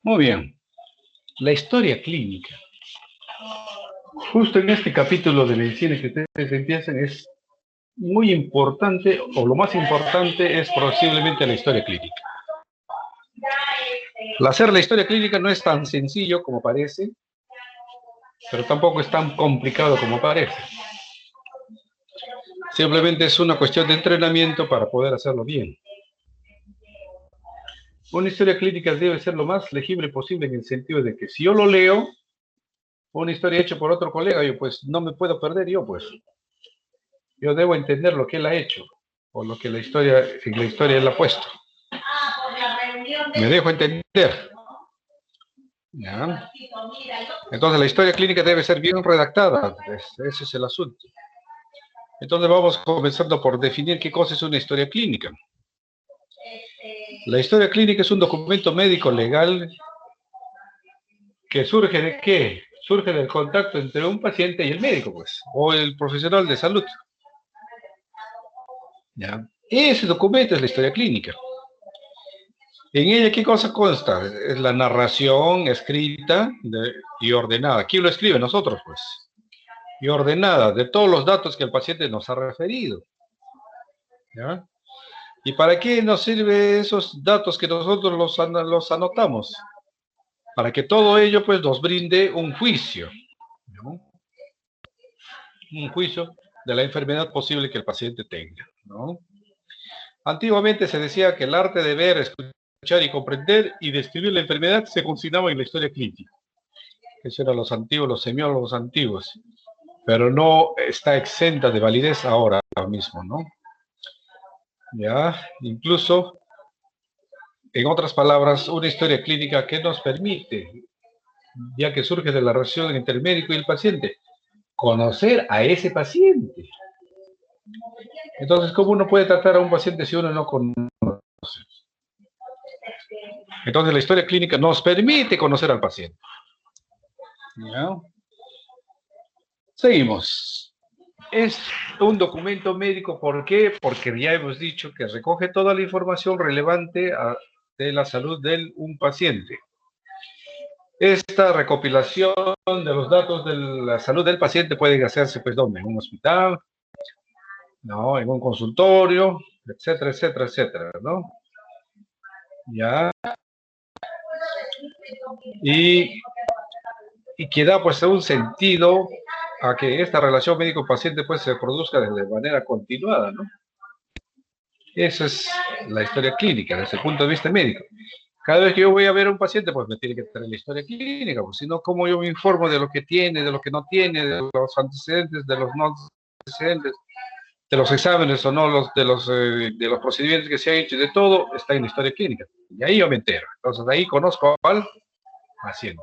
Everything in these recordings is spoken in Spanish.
Muy bien. La historia clínica. Justo en este capítulo de medicina que ustedes empiezan es muy importante, o lo más importante es posiblemente la historia clínica. Hacer la historia clínica no es tan sencillo como parece, pero tampoco es tan complicado como parece. Simplemente es una cuestión de entrenamiento para poder hacerlo bien. Una historia clínica debe ser lo más legible posible en el sentido de que si yo lo leo, una historia hecha por otro colega, yo pues no me puedo perder yo, pues. Yo debo entender lo que él ha hecho, o lo que en la historia él ha puesto. Me dejo entender. ¿Ya? Entonces la historia clínica debe ser bien redactada, ese es el asunto. Entonces vamos comenzando por definir qué cosa es una historia clínica. La historia clínica es un documento médico legal que surge ¿de qué? Surge del contacto entre un paciente y el médico, pues, o el profesional de salud. ¿Ya? Ese documento es la historia clínica. En ella, ¿qué cosa consta? Es la narración escrita y ordenada. ¿Quién lo escribe? Nosotros, pues. Y ordenada de todos los datos que el paciente nos ha referido. ¿Ya? ¿Y para qué nos sirven esos datos que nosotros los anotamos? Para que todo ello, pues, nos brinde un juicio. ¿No? Un juicio de la enfermedad posible que el paciente tenga, ¿no? Antiguamente se decía que el arte de ver, escuchar y comprender y describir la enfermedad se consignaba en la historia clínica. Eso eran los antiguos, los semiólogos antiguos, pero no está exenta de validez ahora mismo, ¿no? Ya, incluso, en otras palabras, una historia clínica que nos permite, ya que surge de la relación entre el médico y el paciente, conocer a ese paciente. Entonces, ¿cómo uno puede tratar a un paciente si uno no conoce? Entonces, la historia clínica nos permite conocer al paciente. ¿Ya? Seguimos. Es un documento médico, ¿por qué? Porque ya hemos dicho que recoge toda la información relevante de la salud de un paciente. Esta recopilación de los datos de la salud del paciente puede hacerse, pues, ¿dónde? En un hospital, ¿no? En un consultorio, etcétera, etcétera, etcétera, ¿no? Ya. Y que da, pues, un sentido a que esta relación médico-paciente, pues, se produzca de manera continuada, ¿no? Esa es la historia clínica, desde el punto de vista médico. Cada vez que yo voy a ver a un paciente, pues me tiene que traer la historia clínica, pues, si no, ¿cómo yo me informo de lo que tiene, de lo que no tiene, de los antecedentes, de los no antecedentes, de los exámenes o no, de los procedimientos que se han hecho, de todo, está en la historia clínica. Y ahí yo me entero. Entonces, ahí conozco al paciente.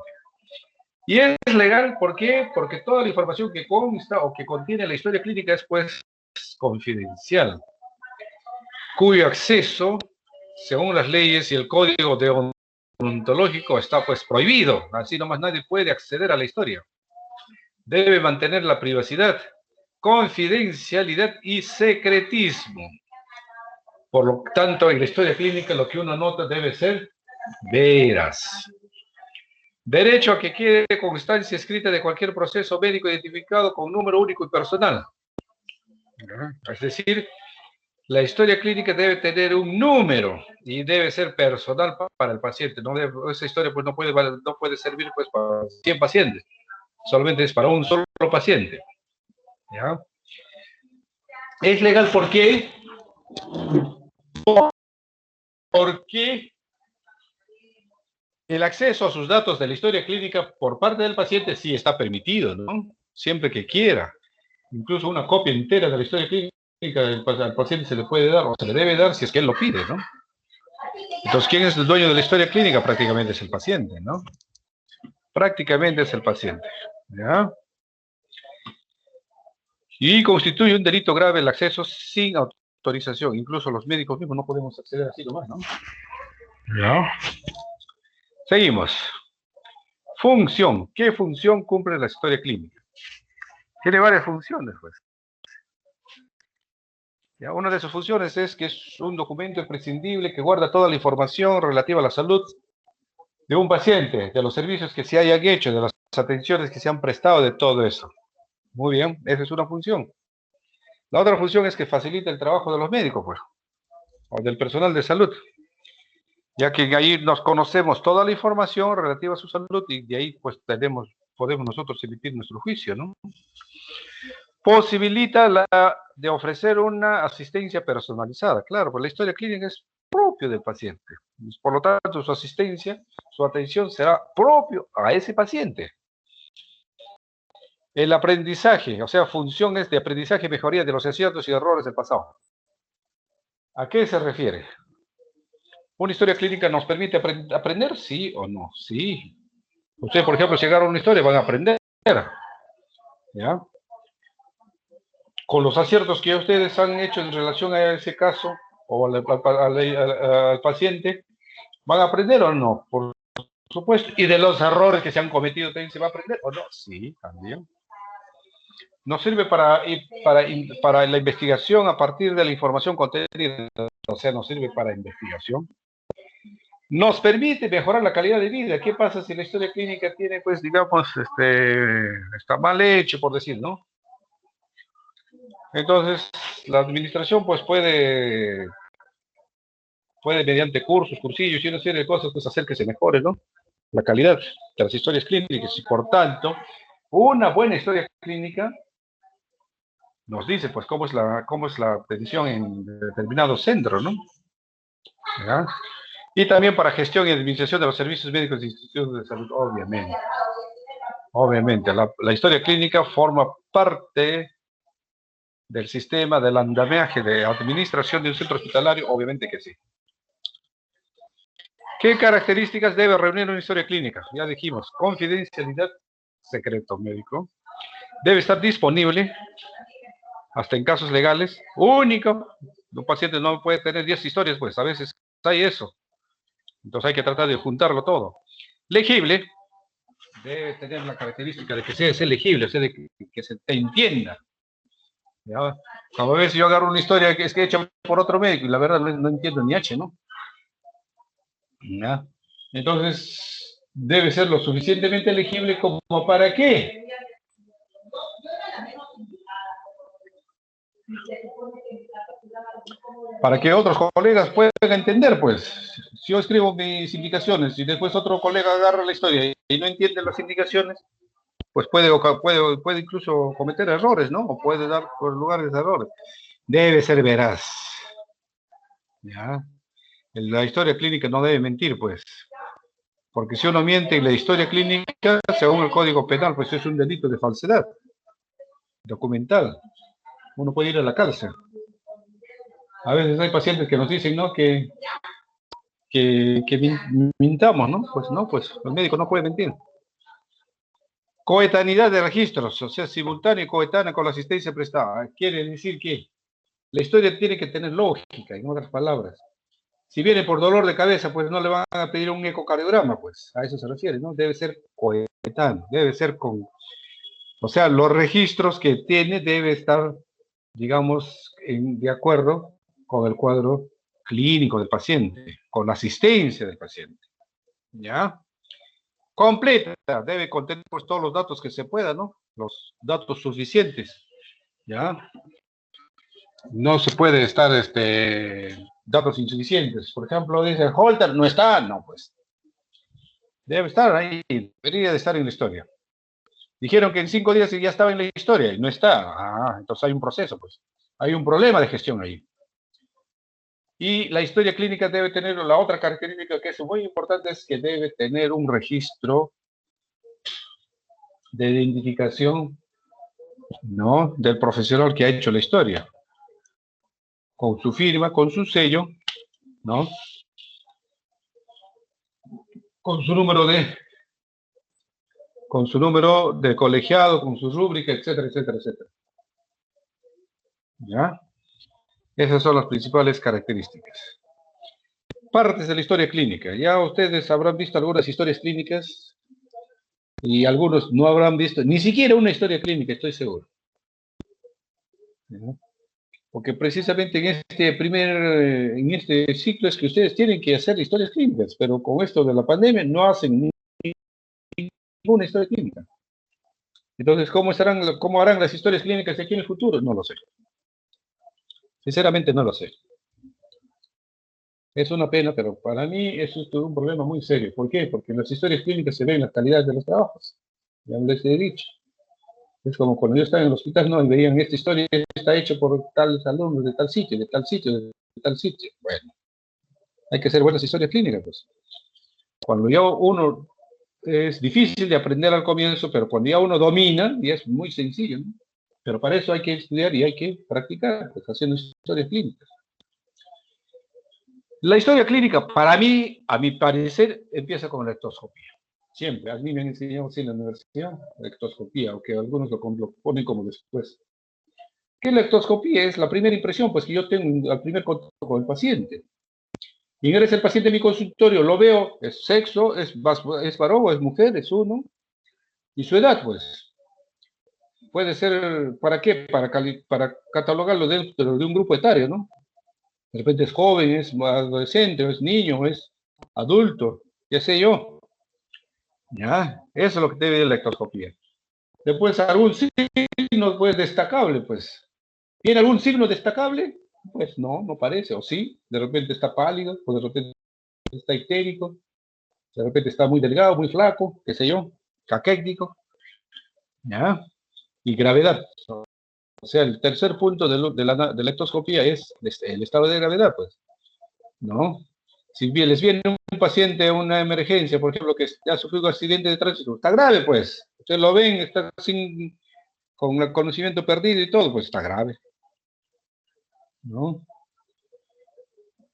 Y es legal, ¿por qué? Porque toda la información que consta o que contiene la historia clínica es, pues, confidencial, cuyo acceso, según las leyes y el código deontológico, está, pues, prohibido. Así nomás nadie puede acceder a la historia. Debe mantener la privacidad, confidencialidad y secretismo. Por lo tanto, en la historia clínica lo que uno anota debe ser veraz. Derecho a que quede constancia escrita de cualquier proceso médico identificado con número único y personal. Es decir, la historia clínica debe tener un número y debe ser personal para el paciente. Esa historia, pues, no puede servir, pues, para 100 pacientes. Solamente es para un solo paciente. ¿Ya? Es legal, ¿por qué? Porque el acceso a sus datos de la historia clínica por parte del paciente sí está permitido, ¿no? Siempre que quiera. Incluso una copia entera de la historia clínica al paciente se le puede dar o se le debe dar si es que él lo pide, ¿no? Entonces, ¿quién es el dueño de la historia clínica? Prácticamente es el paciente, ¿no? Prácticamente es el paciente, ¿ya? Y constituye un delito grave el acceso sin autorización. Incluso los médicos mismos no podemos acceder así nomás, ¿no? ¿Ya? Seguimos. Función. ¿Qué función cumple la historia clínica? Tiene varias funciones, pues. ¿Ya? Una de sus funciones es que es un documento imprescindible que guarda toda la información relativa a la salud de un paciente, de los servicios que se hayan hecho, de las atenciones que se han prestado, de todo eso. Muy bien, esa es una función. La otra función es que facilita el trabajo de los médicos, pues, o del personal de salud, ya que ahí nos conocemos toda la información relativa a su salud y de ahí pues podemos nosotros emitir nuestro juicio, ¿no? Posibilita de ofrecer una asistencia personalizada, claro, pues la historia clínica es propio del paciente. Por lo tanto, su asistencia, su atención será propio a ese paciente. El aprendizaje, o sea, funciones de aprendizaje y mejoría de los aciertos y errores del pasado. ¿A qué se refiere? ¿Una historia clínica nos permite aprender? Sí o no. Sí. Ustedes, por ejemplo, si agarran una historia, van a aprender. ¿Ya? Con los aciertos que ustedes han hecho en relación a ese caso o al paciente, ¿van a aprender o no? Por supuesto. ¿Y de los errores que se han cometido también se va a aprender o no? Sí, también. Nos sirve para la investigación a partir de la información contenida, o sea, nos sirve para investigación. Nos permite mejorar la calidad de vida. ¿Qué pasa si la historia clínica tiene, pues, digamos, está mal hecho, por decir, ¿no? Entonces, la administración, pues, puede mediante cursos, cursillos y una serie de cosas, pues, hacer que se mejore, ¿no? La calidad de las historias clínicas. Y, por tanto, una buena historia clínica nos dice, pues, cómo es la atención en determinado centro, ¿no? ¿Ya? Y también para gestión y administración de los servicios médicos e instituciones de salud, obviamente. Obviamente, la historia clínica forma parte del sistema del andamiaje de administración de un centro hospitalario, obviamente que sí. ¿Qué características debe reunir una historia clínica? Ya dijimos, confidencialidad, secreto médico. Debe estar disponible, hasta en casos legales, único. Un paciente no puede tener 10 historias, pues a veces hay eso. Entonces hay que tratar de juntarlo todo. Legible, debe tener la característica de que sea legible, o sea, de que se te entienda. ¿Ya? Como ves, yo agarro una historia que es hecha por otro médico y la verdad no entiendo ni H, ¿no? ¿Ya? Entonces, debe ser lo suficientemente legible como para qué. Para que otros colegas puedan entender, pues. Si yo escribo mis indicaciones y después otro colega agarra la historia y no entiende las indicaciones, pues puede incluso cometer errores, ¿no? O puede dar por lugares de errores. Debe ser veraz. ¿Ya? La historia clínica no debe mentir, pues. Porque si uno miente en la historia clínica, según el Código Penal, pues es un delito de falsedad documental. Uno puede ir a la cárcel. A veces hay pacientes que nos dicen, ¿no? Que mintamos, ¿no? Pues no, pues el médico no puede mentir. Coetaneidad de registros, o sea, simultánea y coetánea con la asistencia prestada. Quiere decir que la historia tiene que tener lógica, en otras palabras. Si viene por dolor de cabeza, pues no le van a pedir un ecocardiograma, pues a eso se refiere, ¿no? Debe ser coetáneo, debe ser con, o sea, los registros que tiene debe estar, digamos, de acuerdo con el cuadro clínico del paciente, con la asistencia del paciente, ¿ya? Completa, debe contener pues todos los datos que se puedan, ¿no? Los datos suficientes, ¿ya? No se puede estar, datos insuficientes. Por ejemplo, dice, Holter no está, no, pues. Debe estar ahí, debería de estar en la historia. Dijeron que en 5 días ya estaba en la historia y no está. Ah, entonces hay un proceso, pues. Hay un problema de gestión ahí. Y la historia clínica debe tener la otra característica que es muy importante, es que debe tener un registro de identificación, ¿no? Del profesional que ha hecho la historia. Con su firma, con su sello, ¿no? Con su número de colegiado, con su rúbrica, etcétera, etcétera, etcétera. ¿Ya? Esas son las principales características. Partes de la historia clínica. Ya ustedes habrán visto algunas historias clínicas y algunos no habrán visto ni siquiera una historia clínica, estoy seguro. ¿Ya? Porque precisamente en este ciclo es que ustedes tienen que hacer historias clínicas, pero con esto de la pandemia no hacen ninguna historia clínica. Entonces, cómo harán las historias clínicas de aquí en el futuro? No lo sé. Sinceramente no lo sé. Es una pena, pero para mí eso es todo un problema muy serio. ¿Por qué? Porque en las historias clínicas se ven las calidades de los trabajos. Ya les he dicho. Es como cuando yo estaba en el hospital, no, y veían esta historia está hecha por tales alumnos de tal sitio, de tal sitio, de tal sitio. Bueno, hay que hacer buenas historias clínicas, pues. Cuando ya uno es difícil de aprender al comienzo, pero cuando ya uno domina, ya es muy sencillo, ¿no? Pero para eso hay que estudiar y hay que practicar, pues, haciendo historias clínicas. La historia clínica, para mí, a mi parecer, empieza con la ectoscopía. Siempre. A mí me han enseñado así en la universidad, la ectoscopía, aunque algunos lo ponen como después. ¿Qué es la ectoscopía? Es la primera impresión, pues, que yo tengo al primer contacto con el paciente. Ingresa el paciente en mi consultorio, lo veo, es sexo, es varón o es mujer, es uno, y su edad, pues. Puede ser, ¿para qué? Para catalogarlo dentro de un grupo etario, ¿no? De repente es joven, es adolescente, es niño, es adulto, qué sé yo. Ya, eso es lo que debe de la ectoscopía. Después, algún signo pues, destacable, pues. ¿Tiene algún signo destacable? Pues no, no parece, o sí, de repente está pálido, o de repente está histérico, de repente está muy delgado, muy flaco, qué sé yo, caquético, ¿ya? Y gravedad. O sea, el tercer punto de la ectoscopía es el estado de gravedad, pues, ¿no? Si bien les viene un paciente a una emergencia, por ejemplo, que ha sufrido un accidente de tránsito, está grave, pues. Ustedes lo ven, está con el conocimiento perdido y todo, pues está grave, ¿no?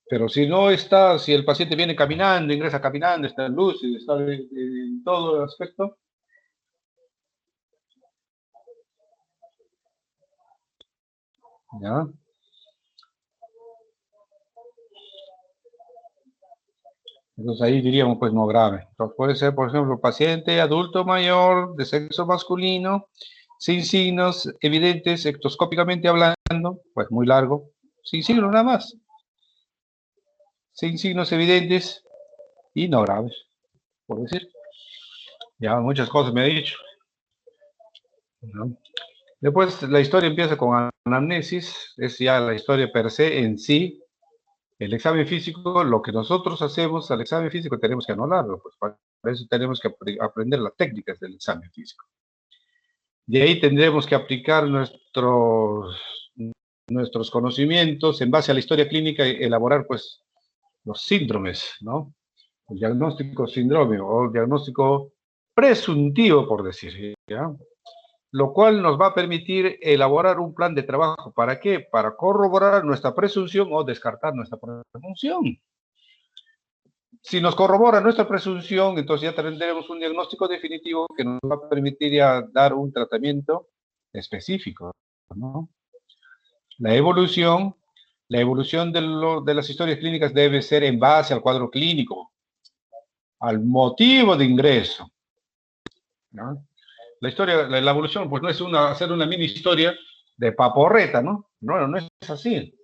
Pero si no está, si el paciente viene caminando, ingresa caminando, está en lúcido, está en todo el aspecto, ¿ya? Entonces ahí diríamos, pues no grave. Entonces puede ser, por ejemplo, paciente adulto mayor de sexo masculino, sin signos evidentes, ectoscópicamente hablando, pues muy largo, sin signos nada más, sin signos evidentes y no graves, por decir. Ya muchas cosas me ha dicho, ¿no? Después la historia empieza con anamnesis, es ya la historia per se en sí. El examen físico, lo que nosotros hacemos al examen físico tenemos que anularlo, pues para eso tenemos que aprender las técnicas del examen físico. De ahí tendremos que aplicar nuestros conocimientos en base a la historia clínica y elaborar pues los síndromes, ¿no? El diagnóstico sindrómico o el diagnóstico presuntivo, por decir, ¿ya? Lo cual nos va a permitir elaborar un plan de trabajo. ¿Para qué? Para corroborar nuestra presunción o descartar nuestra presunción. Si nos corrobora nuestra presunción, entonces ya tendremos un diagnóstico definitivo que nos va a permitir ya dar un tratamiento específico, ¿no? La evolución, de las historias clínicas debe ser en base al cuadro clínico, al motivo de ingreso, ¿no? La evolución, pues no es hacer una mini historia de paporreta, ¿no? No, no es así.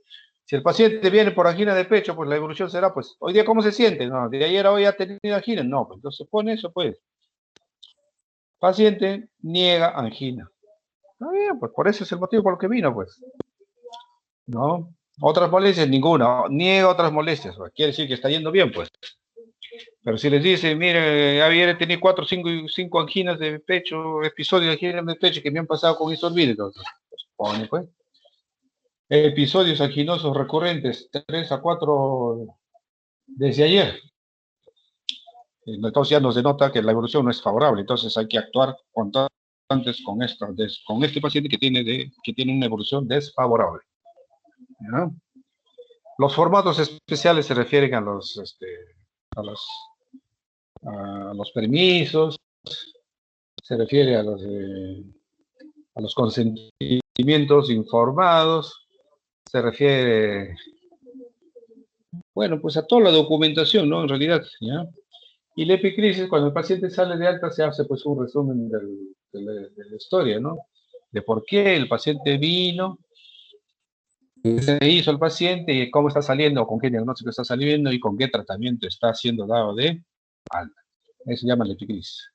Si el paciente viene por angina de pecho, pues la evolución será, pues, hoy día, ¿cómo se siente? No, de ayer a hoy ha tenido angina. No, pues entonces pone eso, pues. Paciente niega angina. Está bien, pues por eso es el motivo por el que vino, pues. ¿No? Otras molestias, ninguna. Niega otras molestias. Pues. Quiere decir que está yendo bien, pues. Pero si les dice, mire, ayer tenía 4 o 5 anginas de pecho, episodios de anginas de pecho que me han pasado con isorbide, entonces, pues pone, pues. Episodios anginosos recurrentes, 3 a 4 desde ayer. Entonces ya nos denota que la evolución no es favorable, entonces hay que actuar cuanto antes con este paciente que tiene una evolución desfavorable. ¿Ya? Los formatos especiales se refieren a los, a los permisos, se refiere a los consentimientos informados, se refiere, bueno, pues a toda la documentación, ¿no? En realidad, ¿ya? Y la epicrisis, cuando el paciente sale de alta, se hace pues un resumen de la historia, ¿no? De por qué el paciente vino, se hizo el paciente y cómo está saliendo, con qué diagnóstico está saliendo y con qué tratamiento está siendo dado de alta. Eso se llama la epicris.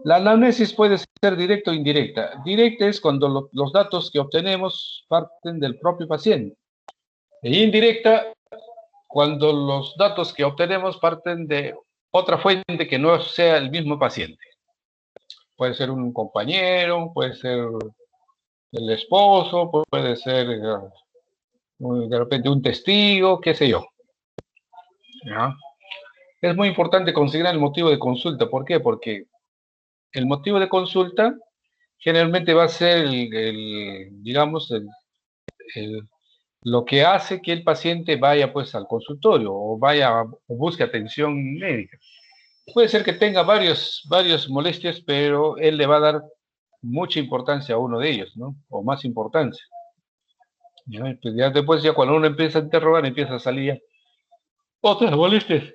La anamnesis puede ser directa o indirecta. Directa es cuando los datos que obtenemos parten del propio paciente. E indirecta, cuando los datos que obtenemos parten de otra fuente que no sea el mismo paciente. Puede ser un compañero, puede ser el esposo, puede ser de repente un testigo, qué sé yo. ¿Ya? Es muy importante considerar el motivo de consulta. ¿Por qué? Porque el motivo de consulta generalmente va a ser digamos, lo que hace que el paciente vaya pues al consultorio o vaya o busque atención médica. Puede ser que tenga varias molestias, pero él le va a dar mucha importancia a uno de ellos, ¿no? O más importancia. ¿Ya? Pues ya después, ya cuando uno empieza a interrogar, empieza a salir otras molestias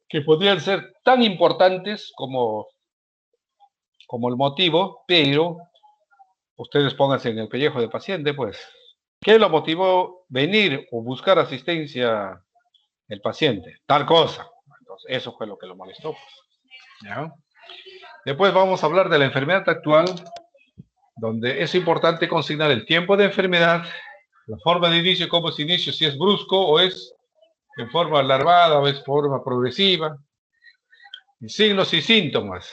que podrían ser tan importantes como el motivo, pero ustedes pónganse en el pellejo del paciente, pues, ¿qué lo motivó venir o buscar asistencia el paciente? Tal cosa. Entonces, eso fue lo que lo molestó. ¿Ya? Después vamos a hablar de la enfermedad actual, donde es importante consignar el tiempo de enfermedad, la forma de inicio, cómo es inicio, si es brusco o es en forma alarmada o es forma progresiva, y signos y síntomas.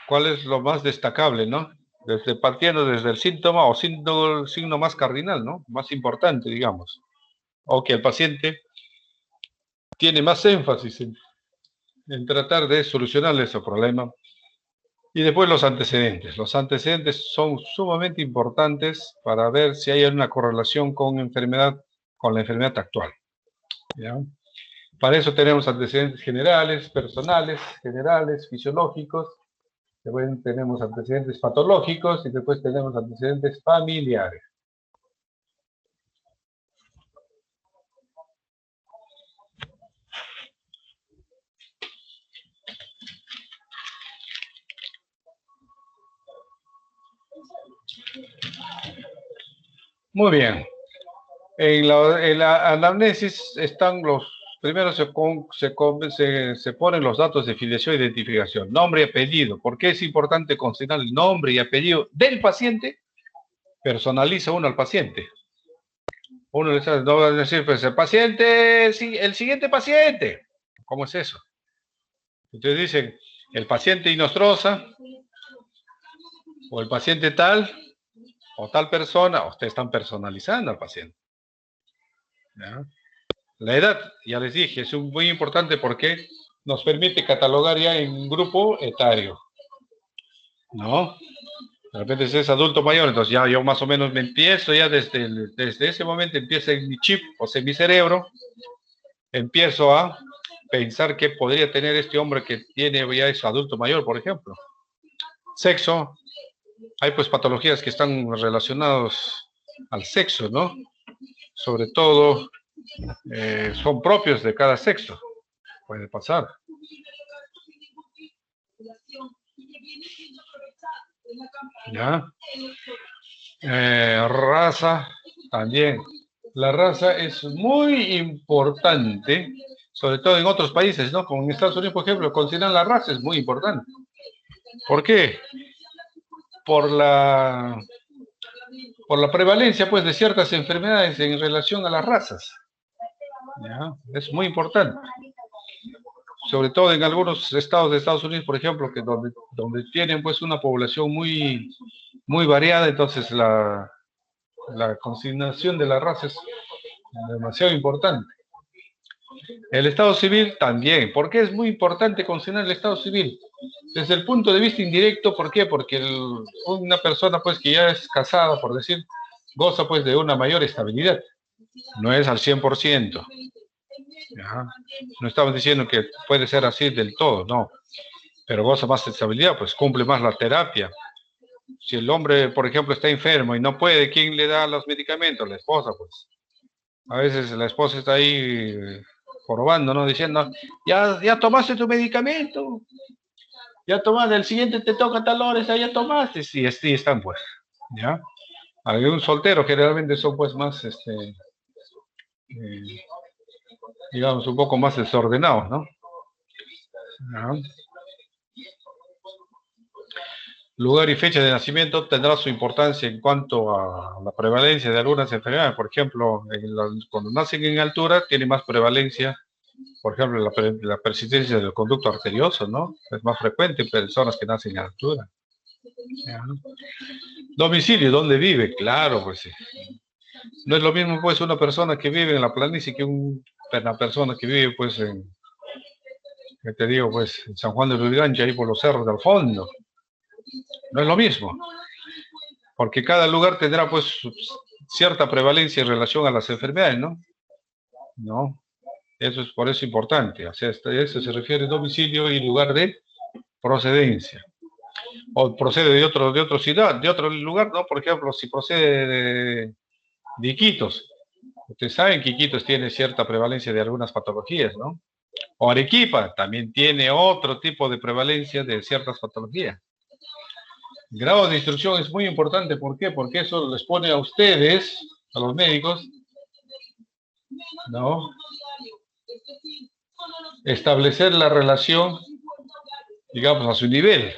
¿Cuál es lo más destacable, no? Partiendo desde el síntoma o signo más cardinal, ¿no? Más importante, digamos. O que el paciente tiene más énfasis en tratar de solucionarle ese problema. Y después los antecedentes. Los antecedentes son sumamente importantes para ver si hay una correlación con la enfermedad actual. ¿Ya? Para eso tenemos antecedentes generales, personales, generales, fisiológicos. Después tenemos antecedentes patológicos y después tenemos antecedentes familiares. Muy bien. En la anamnesis están primero se ponen los datos de filiación e identificación, nombre y apellido. ¿Por qué es importante consignar el nombre y apellido del paciente? Personaliza uno al paciente. Uno no va a decir, pues el paciente, sí, el siguiente paciente. ¿Cómo es eso? Ustedes dicen, el paciente Inostroza, o el paciente tal, o tal persona, ustedes están personalizando al paciente. ¿Ya? La edad, ya les dije, es muy importante porque nos permite catalogar ya en un grupo etario, ¿no? De repente es adulto mayor, entonces ya yo más o menos me empiezo, ya desde ese momento empieza en mi chip, o sea, en mi cerebro, empiezo a pensar que podría tener este hombre que tiene ya es adulto mayor, por ejemplo. Sexo, hay pues patologías que están relacionadas al sexo, ¿no? Sobre todo son propios de cada sexo, puede pasar. ¿Ya? Raza, también. La raza es muy importante, sobre todo en otros países, ¿no? Como en Estados Unidos, por ejemplo, consideran la raza es muy importante. ¿Por qué? Por la prevalencia, pues, de ciertas enfermedades en relación a las razas. ¿Ya? Es muy importante. Sobre todo en algunos estados de Estados Unidos, por ejemplo, que donde tienen, pues, una población muy, muy variada, entonces la consignación de la raza es demasiado importante. El estado civil también. ¿Por qué es muy importante consignar el estado civil? Desde el punto de vista indirecto, ¿por qué? Porque una persona pues que ya es casada, por decir, goza pues de una mayor estabilidad. No es al 100%. ¿Ya? No estamos diciendo que puede ser así del todo, no. Pero goza más de estabilidad, pues cumple más la terapia. Si el hombre, por ejemplo, está enfermo y no puede, ¿quién le da los medicamentos? La esposa, pues. A veces la esposa está ahí jorobando, ¿no? Diciendo, ya tomaste tu medicamento, ya tomaste, el siguiente te toca tal hora, ya tomaste, sí, están pues, ¿ya? Un soltero generalmente son pues más, digamos, un poco más desordenados, ¿no? Ajá. Lugar y fecha de nacimiento tendrá su importancia en cuanto a la prevalencia de algunas enfermedades. Por ejemplo, cuando nacen en altura, tiene más prevalencia, por ejemplo, la persistencia del conducto arterioso, ¿no? Es más frecuente en personas que nacen en altura. ¿Ya? Domicilio, ¿dónde vive? Claro, pues sí. No es lo mismo, pues, una persona que vive en la planicie que una persona que vive, pues, ¿qué te digo? Pues, en San Juan de Lurigancho, ahí por los cerros del fondo. No es lo mismo, porque cada lugar tendrá, pues, cierta prevalencia en relación a las enfermedades, ¿no? ¿No? Eso es por eso importante. O sea, eso se refiere a domicilio y lugar de procedencia. O procede de otra ciudad, de otro lugar, ¿no? Por ejemplo, si procede de Iquitos. Ustedes saben que Iquitos tiene cierta prevalencia de algunas patologías, ¿no? O Arequipa también tiene otro tipo de prevalencia de ciertas patologías. El grado de instrucción es muy importante. ¿Por qué? Porque eso les pone a ustedes, a los médicos, ¿no? Establecer la relación, digamos, a su nivel.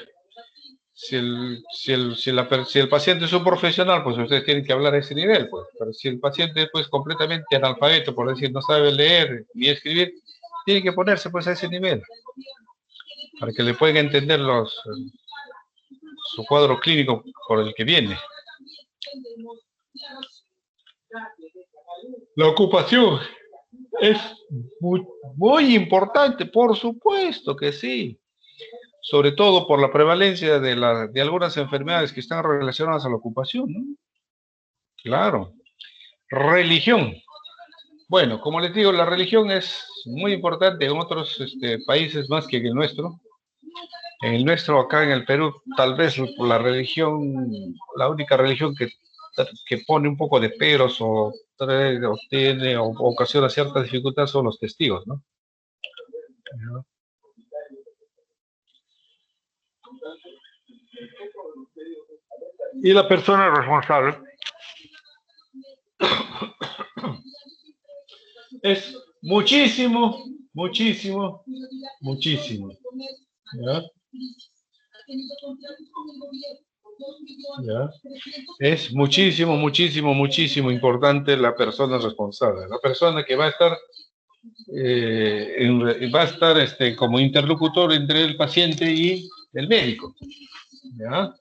Si el paciente es un profesional, pues ustedes tienen que hablar a ese nivel, pues. Pero si el paciente es pues completamente analfabeto, por decir, no sabe leer ni escribir, tiene que ponerse pues a ese nivel, para que le puedan entender su cuadro clínico por el que viene. La ocupación es muy importante, por supuesto que sí. Sobre todo por la prevalencia de algunas enfermedades que están relacionadas a la ocupación, ¿no? Claro. Religión. Bueno, como les digo, la religión es muy importante en otros países más que en el nuestro. En el nuestro, acá en el Perú, tal vez la religión, la única religión que pone un poco de peros o tiene o ocasiona cierta dificultad son los testigos, ¿no? Y la persona responsable es muchísimo, muchísimo, muchísimo. ¿Ya? ¿Ya? Es muchísimo, muchísimo, muchísimo importante la persona responsable, la persona que va a estar, como interlocutor entre el paciente y el médico. ¿Ya?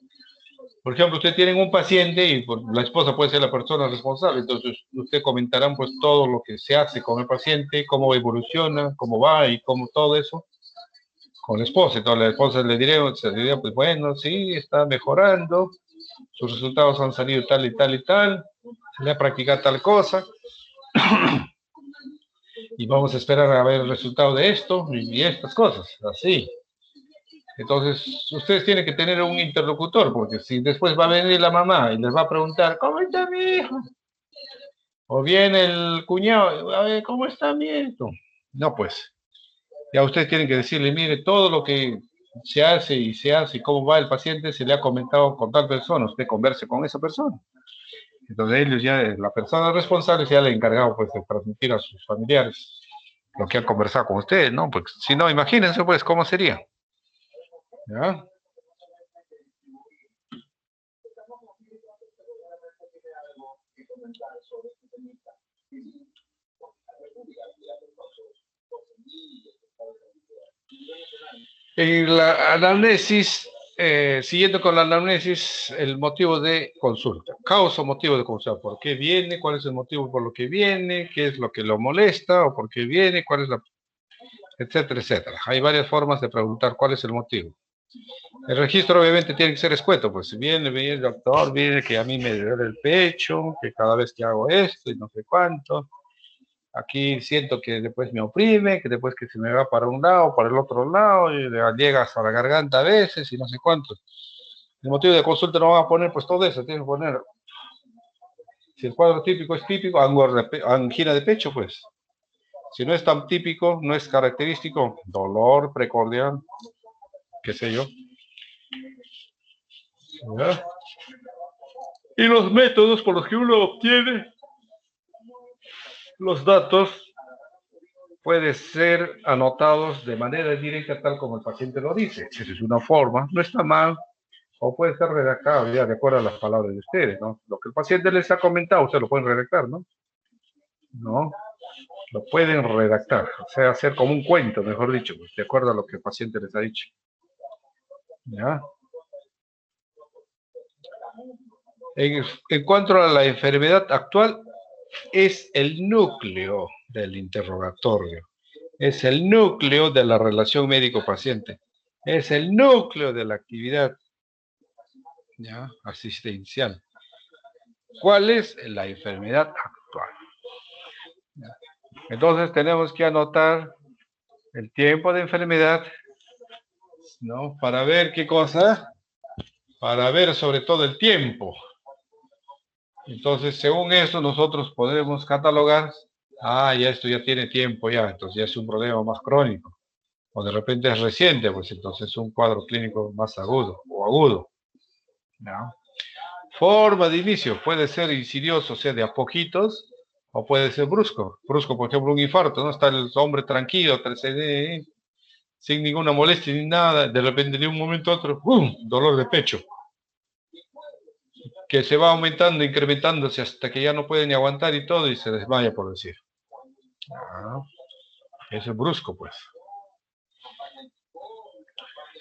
Por ejemplo, usted tiene un paciente y la esposa puede ser la persona responsable, entonces usted comentarán pues todo lo que se hace con el paciente, cómo evoluciona, cómo va y cómo todo eso con la esposa. Entonces la esposa le diría, pues bueno, sí, está mejorando, sus resultados han salido tal y tal y tal, se le ha practicado tal cosa, y vamos a esperar a ver el resultado de esto y estas cosas, así. Entonces, ustedes tienen que tener un interlocutor, porque si después va a venir la mamá y les va a preguntar, ¿cómo está mi hijo? O viene el cuñado, a ver, ¿cómo está mi hijo? No, pues, ya ustedes tienen que decirle, mire, todo lo que se hace y cómo va el paciente, se le ha comentado con tal persona, usted converse con esa persona. Entonces ellos ya, la persona responsable ya le ha encargado pues de transmitir a sus familiares lo que han conversado con ustedes, ¿no? Porque si no, imagínense pues cómo sería. ¿Ya? En la anamnesis, siguiendo con la anamnesis, el motivo de consulta, causa o motivo de consulta, ¿por qué viene? ¿Cuál es el motivo por lo que viene? ¿Qué es lo que lo molesta? ¿O por qué viene? ¿Cuál es la...? Etcétera, etcétera. Hay varias formas de preguntar cuál es el motivo. El registro obviamente tiene que ser escueto, pues si viene el doctor, viene que a mí me duele el pecho, que cada vez que hago esto y no sé cuánto, aquí siento que después me oprime, que después que se me va para un lado, para el otro lado, y llega hasta la garganta a veces y no sé cuánto. El motivo de consulta no va a poner pues todo eso, tiene que poner, si el cuadro típico es típico, angina de pecho, pues. Si no es tan típico, no es característico, dolor precordial, qué sé yo. ¿Ya? Y los métodos por los que uno obtiene los datos pueden ser anotados de manera directa tal como el paciente lo dice. Esa es una forma, no está mal, o puede ser redactado ya de acuerdo a las palabras de ustedes, ¿no? Lo que el paciente les ha comentado, ustedes lo pueden redactar, ¿no? ¿No? Lo pueden redactar, o sea, hacer como un cuento, mejor dicho, pues, de acuerdo a lo que el paciente les ha dicho. ¿Ya? En cuanto a la enfermedad actual, es el núcleo del interrogatorio, es el núcleo de la relación médico-paciente, es el núcleo de la actividad, ¿ya?, asistencial. ¿Cuál es la enfermedad actual? ¿Ya? Entonces tenemos que anotar el tiempo de enfermedad, ¿no? Para ver qué cosa, para ver sobre todo el tiempo. Entonces, según eso, nosotros podremos catalogar, ya esto ya tiene tiempo ya, entonces ya es un problema más crónico. O de repente es reciente, pues entonces es un cuadro clínico más agudo o agudo, ¿no? Forma de inicio, puede ser insidioso, o sea, de a poquitos, o puede ser brusco. Brusco, por ejemplo, un infarto, ¿no? Está el hombre tranquilo, sin ninguna molestia ni nada, de repente de un momento a otro, ¡pum!, dolor de pecho, que se va aumentando, incrementándose hasta que ya no puede ni aguantar y todo, y se desmaya, por decir. Eso es brusco, pues.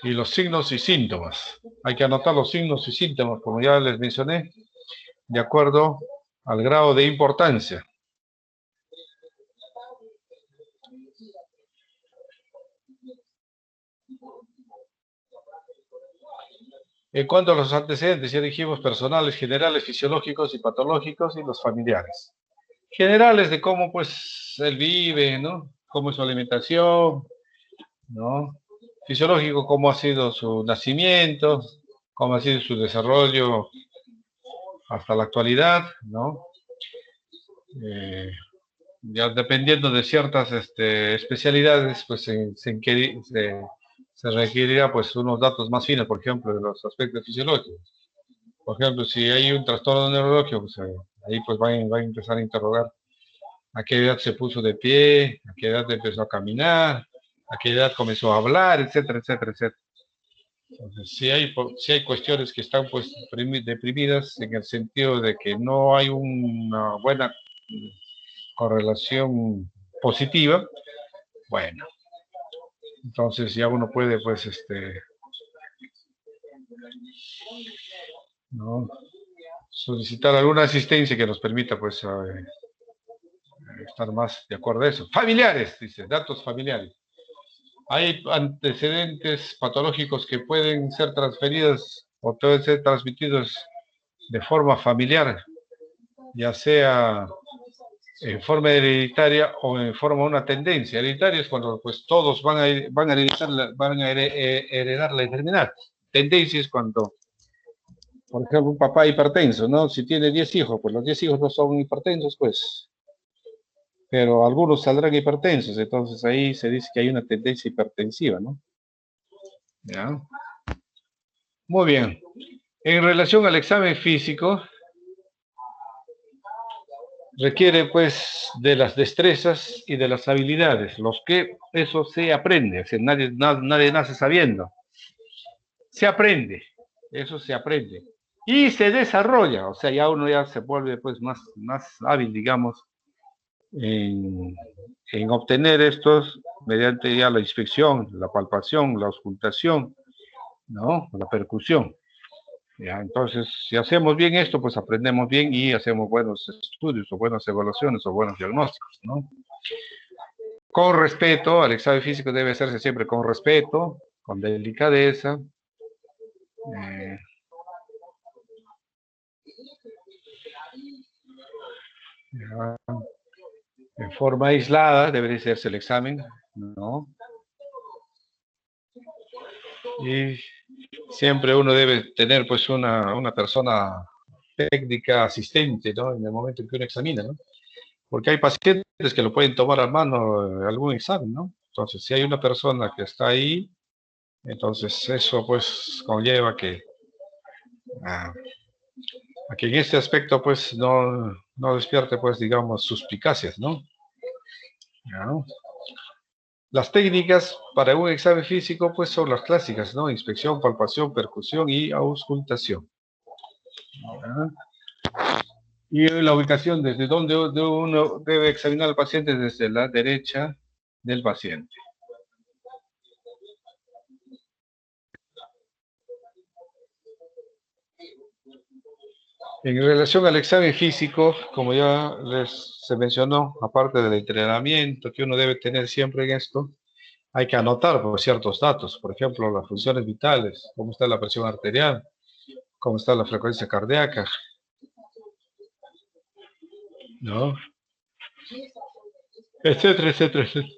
Y los signos y síntomas. Hay que anotar los signos y síntomas, como ya les mencioné, de acuerdo al grado de importancia. En cuanto a los antecedentes, ya dijimos personales, generales, fisiológicos y patológicos, y los familiares. Generales de cómo, pues, él vive, ¿no? Cómo es su alimentación, ¿no? Fisiológico, cómo ha sido su nacimiento, cómo ha sido su desarrollo hasta la actualidad, ¿no? Ya dependiendo de ciertas especialidades, pues se requerirá pues unos datos más finos, por ejemplo, de los aspectos fisiológicos. Por ejemplo, si hay un trastorno neurológico, pues ahí pues va a empezar a interrogar a qué edad se puso de pie, a qué edad empezó a caminar, a qué edad comenzó a hablar, etcétera, etcétera, etcétera. Entonces, si hay cuestiones que están pues deprimidas en el sentido de que no hay una buena correlación positiva, bueno, entonces ya uno puede pues ¿no?, solicitar alguna asistencia que nos permita pues estar más de acuerdo a eso. Familiares, dice, datos familiares. Hay antecedentes patológicos que pueden ser transferidos o pueden ser transmitidos de forma familiar, ya sea en forma hereditaria o en forma de una tendencia. Hereditaria es cuando pues todos van a heredar la enfermedad. Tendencia es cuando, por ejemplo, un papá hipertenso, ¿no? Si tiene 10 hijos, pues los 10 hijos no son hipertensos, pues, pero algunos saldrán hipertensos, entonces ahí se dice que hay una tendencia hipertensiva, ¿no? ¿Ya? Muy bien. En relación al examen físico, requiere pues de las destrezas y de las habilidades, los que eso se aprende, o sea, nadie nace sabiendo, se aprende, eso se aprende y se desarrolla, o sea, ya uno ya se vuelve pues más hábil, digamos, en obtener estos mediante ya la inspección, la palpación, la auscultación, ¿no?, la percusión. Ya, entonces, si hacemos bien esto, pues aprendemos bien y hacemos buenos estudios, o buenas evaluaciones, o buenos diagnósticos, ¿no? Con respeto, el examen físico debe hacerse siempre con respeto, con delicadeza. En forma aislada debería hacerse el examen, ¿no? Y siempre uno debe tener pues una persona técnica asistente, ¿no?, en el momento en que uno examina, ¿no? Porque hay pacientes que lo pueden tomar a mano algún examen, ¿no? Entonces, si hay una persona que está ahí, entonces eso pues conlleva que a que en este aspecto, pues, no despierte, pues, digamos, suspicacias, ¿no? ¿Ya? Las técnicas para un examen físico, pues, son las clásicas, ¿no? Inspección, palpación, percusión y auscultación. ¿Ya? Y la ubicación desde donde uno debe examinar al paciente desde la derecha del paciente. En relación al examen físico, como ya se mencionó, aparte del entrenamiento que uno debe tener siempre en esto, hay que anotar pues, ciertos datos, por ejemplo, las funciones vitales, cómo está la presión arterial, cómo está la frecuencia cardíaca, ¿no? Etcétera, etcétera, etcétera.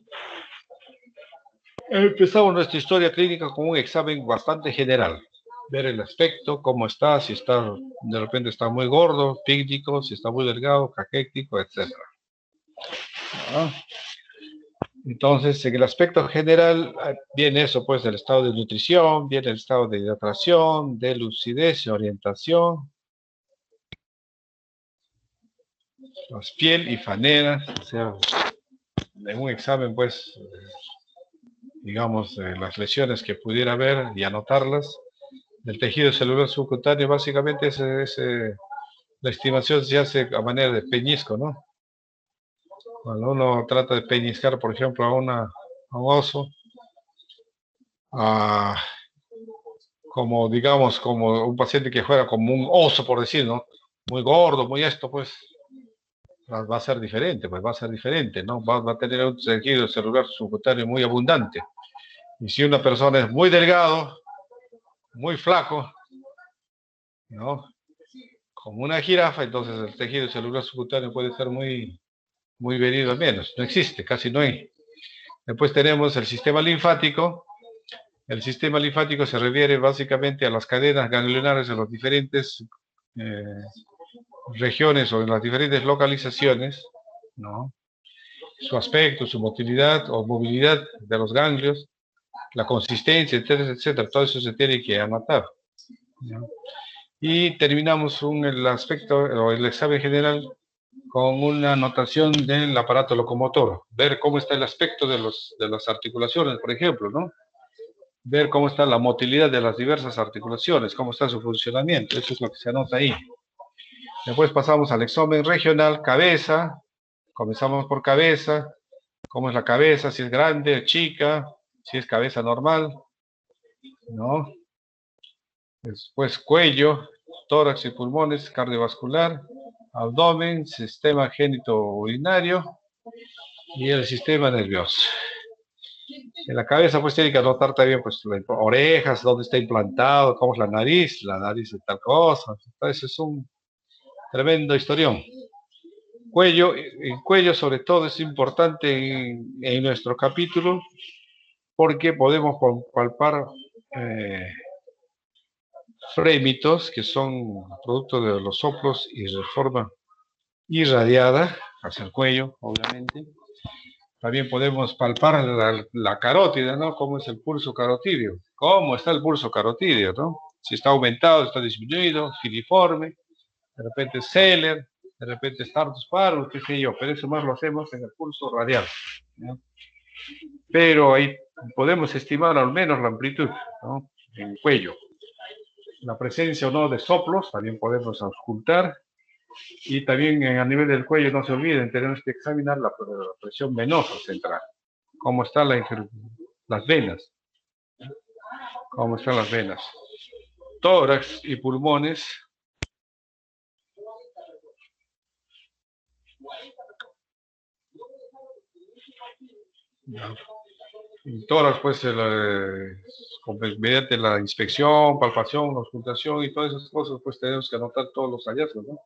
Empezamos nuestra historia clínica con un examen bastante general. Ver el aspecto, cómo está, si está, de repente está muy gordo, pícnico, si está muy delgado, caquético, etcétera. ¿No? Entonces, en el aspecto general, viene eso, pues, del estado de nutrición, viene el estado de hidratación, de lucidez y orientación, las piel y faneras, o sea, en un examen, pues, digamos, las lesiones que pudiera haber y anotarlas. Del tejido celular subcutáneo, básicamente, la estimación se hace a manera de peñisco, ¿no? Cuando uno trata de peñiscar, por ejemplo, a un oso, a como digamos, como un paciente que fuera como un oso, por decir, ¿no? Muy gordo, muy esto, pues va a ser diferente, pues va a ser diferente, ¿no? Va a tener un tejido celular subcutáneo muy abundante. Y si una persona es muy delgado, muy flaco, ¿no? Como una jirafa, entonces el tejido celular subcutáneo puede ser muy venido a menos. No existe, casi no hay. Después tenemos el sistema linfático. El sistema linfático se refiere básicamente a las cadenas ganglionares de los diferentes eh, regiones o en las diferentes localizaciones, ¿no? Su aspecto, su motilidad o movilidad de los ganglios, la consistencia, etcétera, etcétera. Todo eso se tiene que anotar, ¿no? Y terminamos el aspecto o el examen general con una anotación del aparato locomotor, ver cómo está el aspecto de las articulaciones, por ejemplo, ¿no? Ver cómo está la motilidad de las diversas articulaciones, cómo está su funcionamiento, eso es lo que se anota ahí. Después pasamos al examen regional, cabeza, comenzamos por cabeza, cómo es la cabeza, si es grande o chica, si es cabeza normal, ¿no? Después cuello, tórax y pulmones, cardiovascular, abdomen, sistema genitourinario y el sistema nervioso. En la cabeza pues tiene que anotar también pues las orejas, dónde está implantado, cómo es la nariz es tal cosa, entonces es un tremendo historión. Cuello, el cuello sobre todo es importante en nuestro capítulo porque podemos palpar frémitos que son producto de los soplos y de forma irradiada hacia el cuello, obviamente. También podemos palpar la carótida, ¿no? ¿Cómo es el pulso carotídeo? ¿Cómo está el pulso carotídeo, no? Si está aumentado, está disminuido, filiforme, de repente Seller, de repente Stardust Parus, qué sé yo, pero eso más lo hacemos en el pulso radial, ¿no? Pero ahí podemos estimar al menos la amplitud, ¿no? En el cuello. La presencia o no de soplos también podemos auscultar. Y también a nivel del cuello, no se olviden, tenemos que examinar la presión venosa central. Cómo están las venas. Cómo están las venas. Tórax y pulmones. En tórax, pues, mediante la inspección, palpación, auscultación y todas esas cosas, pues tenemos que anotar todos los hallazgos, ¿no?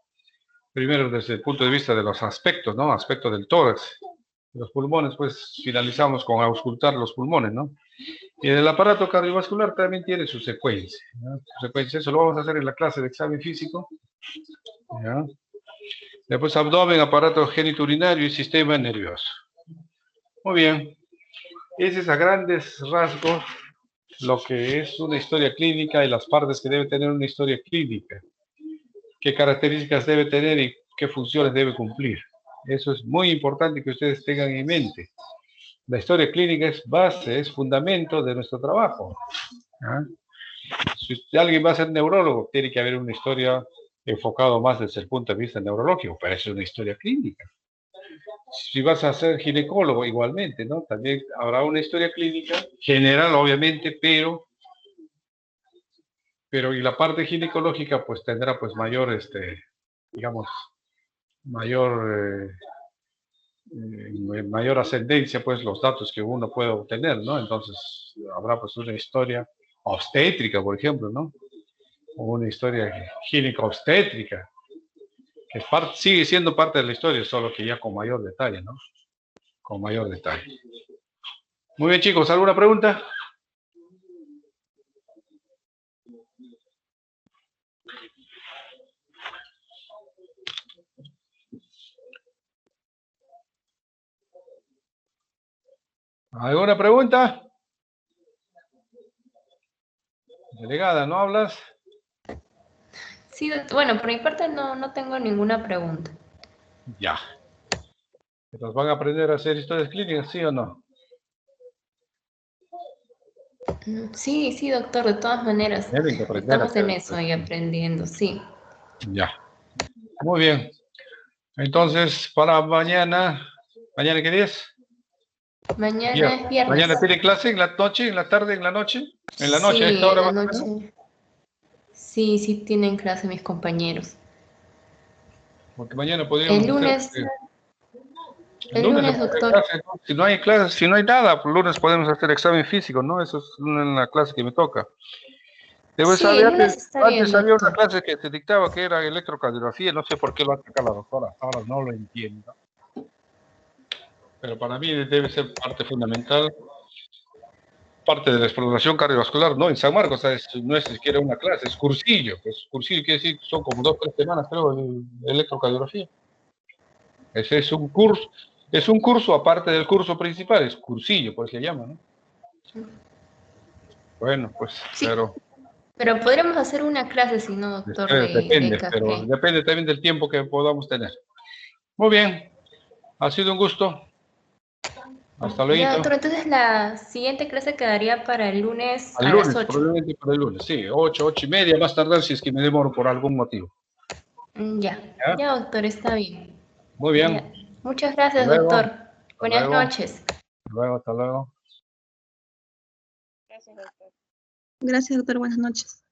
Primero, desde el punto de vista de los aspectos, ¿no? Aspecto del tórax. Los pulmones, pues, finalizamos con auscultar los pulmones, ¿no? Y el aparato cardiovascular también tiene su secuencia, ¿no? Su secuencia, eso lo vamos a hacer en la clase de examen físico, ¿ya? Después abdomen, aparato genitourinario y sistema nervioso. Muy bien, ese es a grandes rasgos lo que es una historia clínica y las partes que debe tener una historia clínica. qué características debe tener y qué funciones debe cumplir. Eso es muy importante que ustedes tengan en mente. La historia clínica es base, es fundamento de nuestro trabajo. ¿Ah? Si alguien va a ser neurólogo, tiene que haber una historia enfocada más desde el punto de vista neurológico, pero eso es una historia clínica. Si vas a ser ginecólogo, igualmente, ¿no? También habrá una historia clínica, general, obviamente, pero y la parte ginecológica, pues tendrá, pues, mayor, digamos, mayor, mayor ascendencia, pues, los datos que uno puede obtener, ¿no? Entonces, habrá, pues, una historia obstétrica, por ejemplo, ¿no? O una historia gineco-obstétrica, que sigue siendo parte de la historia, solo que ya con mayor detalle, ¿no? Con mayor detalle. Muy bien, chicos, ¿alguna pregunta? ¿Alguna pregunta? Delegada, ¿no hablas? Sí, bueno, por mi parte no tengo ninguna pregunta. Ya. ¿Nos van a aprender a hacer historias clínicas, sí o no? Sí, doctor, de todas maneras. Tienen que aprender a Estamos hacer en eso historias y clínicas. aprendiendo, sí. Ya. Muy bien. Entonces, para mañana, ¿mañana qué día es? Mañana es viernes. ¿Mañana tiene clase en la noche, en la tarde, en la noche? En la noche, a Sí, esta en hora la más o menos. noche. Sí, tienen clase mis compañeros. Porque mañana podríamos El hacer. lunes, El lunes se puede hacer doctor. clase, ¿no? Si no hay clases, si no hay nada, pues el lunes podemos hacer examen físico, ¿no? Eso es una clase que me toca. Debe Sí, saber, el lunes está bien, antes había una doctor. clase que se dictaba que era electrocardiografía, no sé por qué lo ha sacado la doctora, ahora no lo entiendo. Pero para mí debe ser parte fundamental, parte de la exploración cardiovascular, ¿no? En San Marcos, ¿sabes? No es siquiera una clase, es cursillo. Pues cursillo quiere decir que son como 2 o 3 semanas, creo, de electrocardiografía. Ese es un curso aparte del curso principal, es cursillo, pues se llama, ¿no? Bueno, pues, Sí, pero podríamos hacer una clase, si no, doctor, de pero café. depende también del tiempo que podamos tener. Muy bien, ha sido un gusto. Hasta Ya, luego. doctor, entonces la siguiente clase quedaría para el lunes Al a las lunes, 8. probablemente para el lunes, sí, 8:30, más tardar si es que me demoro por algún motivo. Ya, ¿Ya? ya, doctor, está bien. Muy Ya. bien. Muchas Hasta gracias, luego. doctor. Hasta Buenas luego. noches. Hasta luego. Hasta luego. Gracias, doctor. Buenas noches.